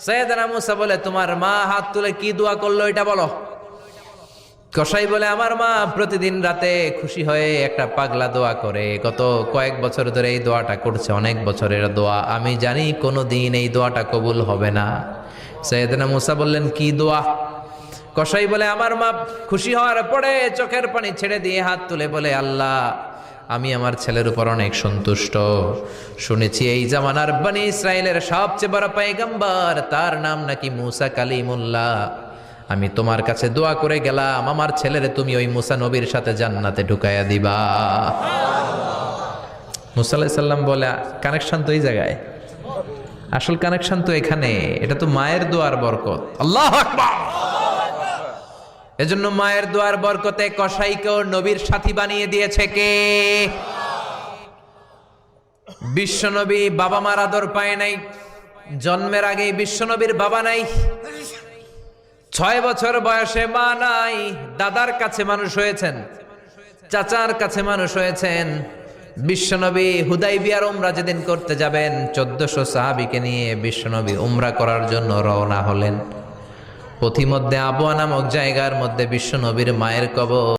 সাইয়েদনা মুসা বলে, তোমার মা হাত তুলে কি দোয়া করলো এটা বলো। কসাই বলে, আমার মা প্রতিদিন রাতে খুশি হয়ে একটা পাগলা দোয়া করে, গত কয়েক বছর ধরে এই দোয়াটা করছে, অনেক বছরের দোয়া, আমি জানি কোনো দিন এই দোয়াটা কবুল হবে না। সাইয়েদনা মুসা বললেন, কি দোয়া? কসাই বলে, আমার মা খুশি হওয়ার পরে চোখের পানি ছেড়ে দিয়ে হাত তুলে বলে, আল্লাহ, আমি আমার ছেলের উপর অনেক সন্তুষ্ট। শুনেছি এই জামানার বনি ইসরায়েলের সবচেয়ে বড় পয়গম্বর, তার নাম নাকি মুসা কালিমুল্লাহ। আমি তোমার কাছে দোয়া করে গেলাম, আমার ছেলেরে তুমি ওই মুসা নবীর সাথে জান্নাতে ঢুকাইয়া দিবা। মুসা আলাইহিস সালাম বলে, কানেকশন তো এই জায়গায়, আসল কানেকশন তো এখানে, এটা তো মায়ের দোয়ার বরকত। আল্লাহু আকবার। এজন্য মায়ের দোয়ার বরকতে কসাইকেও নবীর সাথী বানিয়ে দিয়েছে কে? বিশ্বনবী বাবা মার আদর পায় নাই, জন্মের আগেই বিশ্বনবীর বাবা নাই, 6 বছর বয়সে মা নাই, দাদার কাছে মানুষ হয়েছেন, চাচার কাছে মানুষ হয়েছেন। বিশ্বনবী হুদাইবিয়ার উমরা যেদিন করতে যাবেন, 1400 সাহাবীকে নিয়ে বিশ্বনবী উমরা করার জন্য রওনা হলেন। পথিমধ্যে আবওয়া নামক জায়গার মধ্যে বিশ্বনবীর মায়ের কবর।